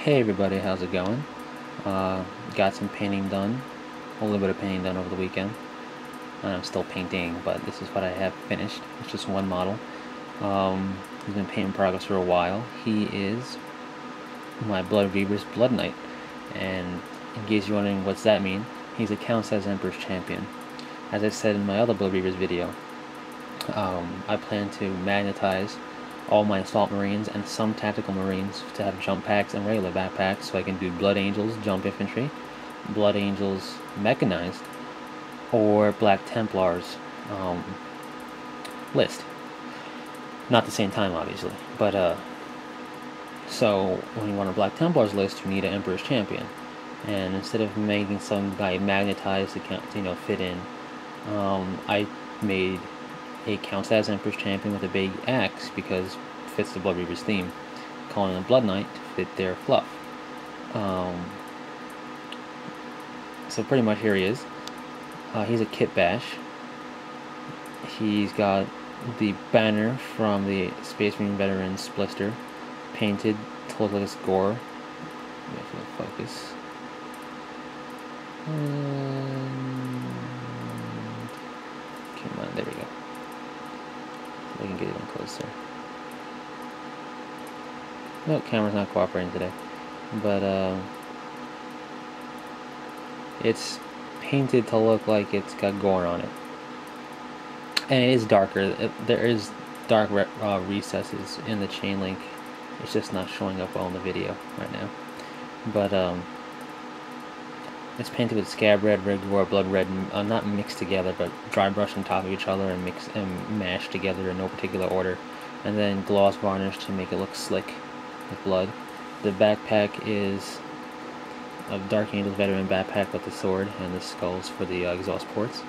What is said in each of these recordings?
Hey everybody, how's it going? Got some painting done, a little bit of painting done over the weekend. I'm still painting, but this is what I have finished. It's just one model. He's been paint in progress for a while. He is my Reavers Blood Knight, and in case you're wondering what's that mean, he's a counts as Emperor's Champion. As I said in my other Reavers video, I plan to magnetize all my assault marines and some tactical marines to have jump packs and regular backpacks, so I can do Blood Angels jump infantry, Blood Angels mechanized, or Black Templars list. Not the same time, obviously, but so when you want a Black Templars list, you need an Emperor's Champion, and instead of making some guy magnetized to fit in, I made a counts as Emperor's Champion with a big axe because it fits the Blood Reavers theme, calling him Blood Knight to fit their fluff. So pretty much here he is. He's a kit bash. He's got the banner from the Space Marine Veterans blister painted to look like a score. Focus. Come on, there we go. We can get even closer. No, camera's not cooperating today. But it's painted to look like it's got gore on it. And it is darker. There is dark recesses in the chain link. It's just not showing up well in the video right now. But it's painted with scab red, regular blood red, not mixed together, but dry brush on top of each other and mixed and mashed together in no particular order, and then gloss varnish to make it look slick with blood. The backpack is a Dark Angels veteran backpack with the sword and the skulls for the exhaust ports.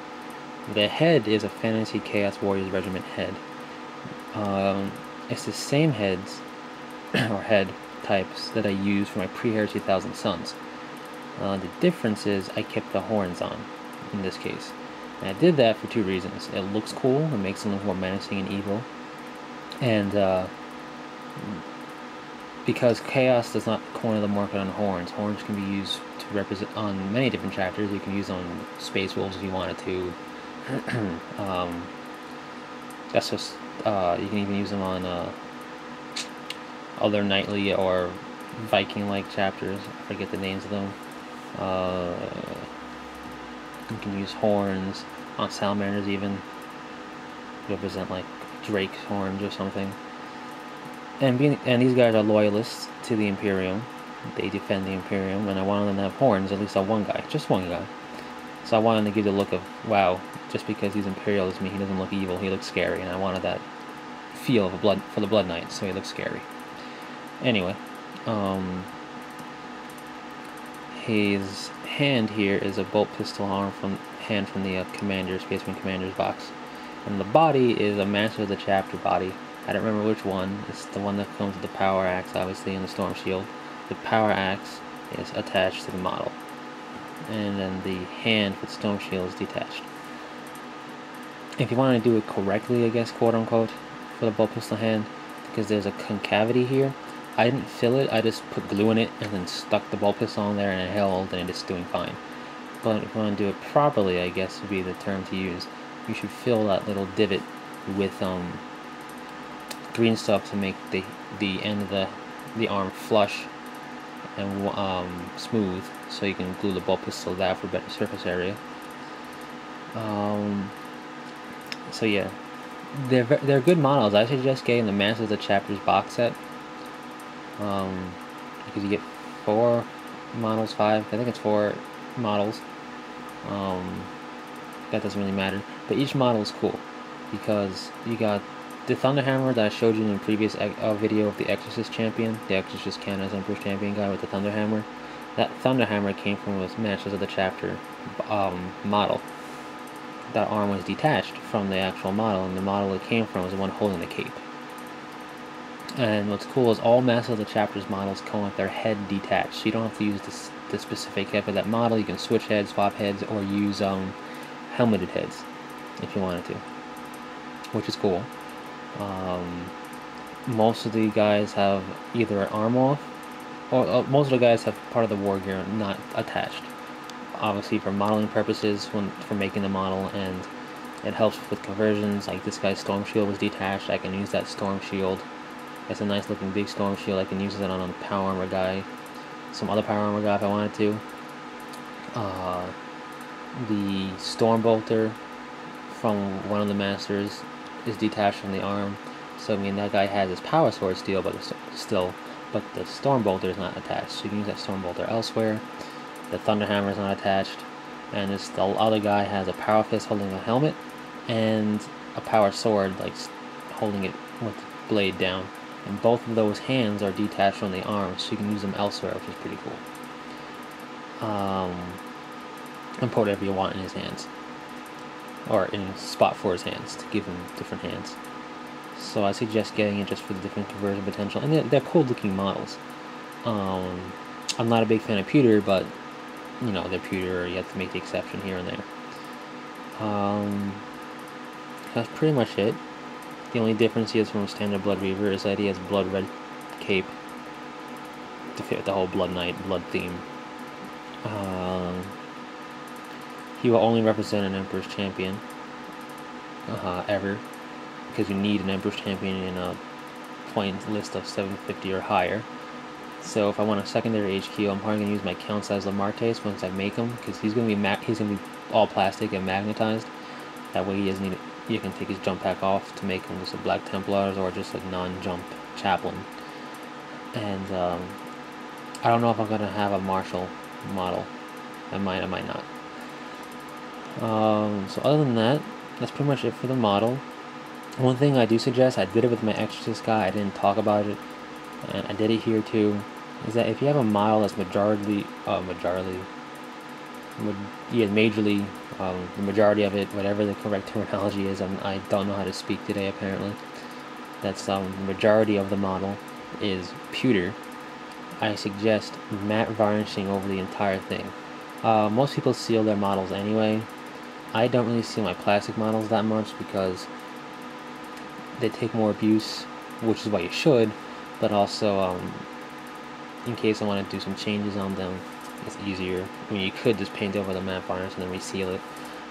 The head is a Fantasy Chaos Warriors Regiment head. It's the same heads or head types that I use for my pre-Heresy 1000 Suns. The difference is I kept the horns on in this case. And I did that for two reasons. It looks cool, it makes them look more menacing and evil. And because Chaos does not corner the market on horns, horns can be used to represent on many different chapters. You can use on Space Wolves if you wanted to. That's just you can even use them on other knightly or Viking-like chapters. I forget the names of them. You can use horns on salamanders even, represent like Drake's horns or something. And these guys are loyalists to the Imperium. They defend the Imperium, and I wanted them to have horns, at least on one guy, just one guy. So I wanted to give the look of, wow, just because he's Imperial doesn't mean he doesn't look evil, he looks scary, and I wanted that feel of for the Blood Knight, so he looks scary. Anyway, his hand here is a bolt pistol arm from the Space Marine Commander's box, and the body is a Master of the Chapter body. I don't remember which one. It's the one that comes with the power axe, obviously, and the storm shield. The power axe is attached to the model, and then the hand with the storm shield is detached. If you want to do it correctly, I guess, quote unquote, for the bolt pistol hand, because there's a concavity here, I didn't fill it, I just put glue in it and then stuck the bolt pistol on there and it held, and it's doing fine. But if you want to do it properly, I guess would be the term to use, you should fill that little divot with green stuff to make the end of the arm flush and smooth, so you can glue the bolt pistol down for better surface area. So yeah, they're good models. I suggest getting the Masters of the Chapters box set. Because you get 4 models, 5, I think it's 4 models. That doesn't really matter, but each model is cool because you got the Thunderhammer that I showed you in the previous video of the Exorcist champion, the Exorcist Canada's Emperor's Champion guy with the Thunderhammer. That Thunderhammer came from the Masters of the Chapter model. That arm was detached from the actual model, and the model it came from was the one holding the cape. And what's cool is all Masters of the Chapters models come with their head detached, so you don't have to use the specific head for that model. You can switch heads, swap heads, or use helmeted heads if you wanted to, which is cool. Most of the guys have either an arm off or most of the guys have part of the war gear not attached. Obviously for modeling purposes, for making the model, and it helps with conversions. Like this guy's storm shield was detached. I can use that storm shield. It's a nice looking big storm shield. I can use it on a power armor guy, some other power armor guy if I wanted to. The storm bolter from one of the masters is detached from the arm, so I mean that guy has his power sword still, but the storm bolter is not attached. So you can use that storm bolter elsewhere. The thunder hammer is not attached, and the other guy has a power fist holding a helmet, and a power sword like holding it with the blade down. And both of those hands are detached from the arm, so you can use them elsewhere, which is pretty cool. And put whatever you want in his hands, or in a spot for his hands to give him different hands. So I suggest getting it just for the different conversion potential, and they're cool looking models. I'm not a big fan of pewter, but you know, they're pewter, you have to make the exception here and there. That's pretty much it. The only difference he has from a standard Blood Reaver is that he has blood red cape to fit the whole Blood Knight, blood theme. He will only represent an Emperor's Champion ever, because you need an Emperor's Champion in a point list of 750 or higher. So if I want a secondary HQ, I'm probably going to use my count size Lamartes once I make him, because he's going to be all plastic and magnetized. That way he doesn't need it. You can take his jump pack off to make him just a Black Templars or just a non-jump chaplain. And I don't know if I'm going to have a martial model. I might not. So other than that, that's pretty much it for the model. One thing I do suggest, I did it with my Exorcist guy, I didn't talk about it, and I did it here too, is that if you have a model that's majorly, the majority of it, whatever the correct terminology is, I don't know how to speak today apparently, that's the majority of the model is pewter, I suggest matte varnishing over the entire thing. Most people seal their models anyway. I don't really seal my plastic models that much because they take more abuse, which is what you should, but also in case I want to do some changes on them, it's easier. I mean, you could just paint over the matte varnish and then reseal it,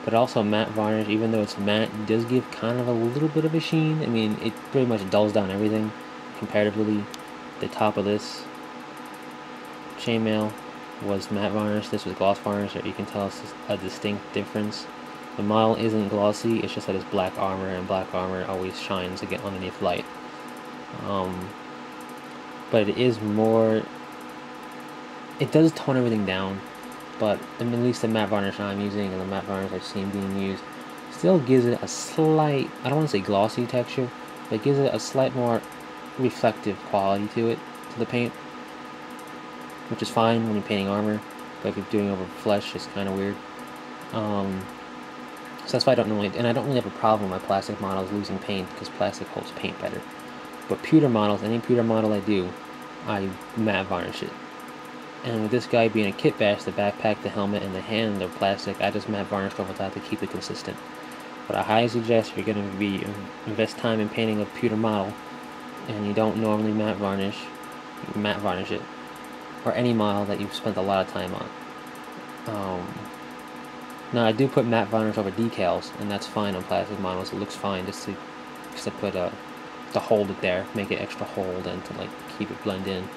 but also matte varnish, even though it's matte, does give kind of a little bit of a sheen. I mean, it pretty much dulls down everything comparatively. The top of this chainmail was matte varnish, this was gloss varnish, you can tell it's a distinct difference. The model isn't glossy, it's just that it's black armor, and black armor always shines again underneath light. But it is more, it does tone everything down, but at least the matte varnish I'm using and the matte varnish I've seen being used still gives it a slight, I don't want to say glossy texture, but it gives it a slight more reflective quality to it, to the paint, which is fine when you're painting armor, but if you're doing over flesh, it's kind of weird. So that's why I don't really have a problem with my plastic models losing paint, because plastic holds paint better. But pewter models, any pewter model I do, I matte varnish it. And with this guy being a kit bash, the backpack, the helmet, and the hand are plastic, I just matte varnished over that to keep it consistent. But I highly suggest if you're going to invest time in painting a pewter model, and you don't normally matte varnish it. Or any model that you've spent a lot of time on. Now I do put matte varnish over decals, and that's fine on plastic models. It looks fine just to put to hold it there, make it extra hold, and to like keep it blend in.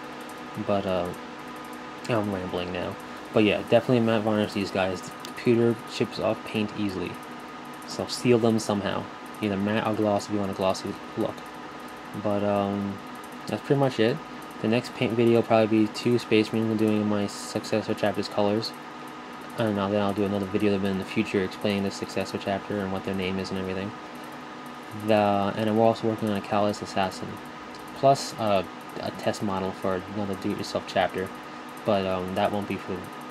But I'm rambling now. But yeah, definitely matte varnish these guys. The pewter chips off paint easily, so seal them somehow, either matte or gloss if you want a glossy look. But that's pretty much it. The next paint video will probably be 2 Space Marines doing my successor chapter's colors. And then I'll do another video in the future explaining the successor chapter and what their name is and everything. And we're also working on a Callous Assassin, plus a test model for another do-it-yourself chapter, but that won't be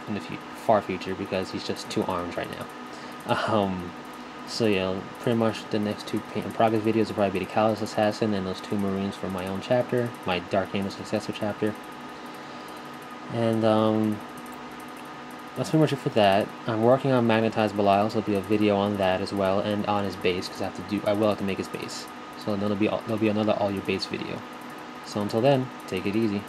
in the far future because he's just 2 arms right now. So yeah, pretty much the next 2 paint and progress videos will probably be the Callous Assassin and those 2 Marines for my own chapter, my Dark Angel successor chapter. And that's pretty much it for that. I'm working on Magnetized Belial, so there'll be a video on that as well, and on his base, because I will have to make his base. So there'll be another all your base video. So until then, take it easy.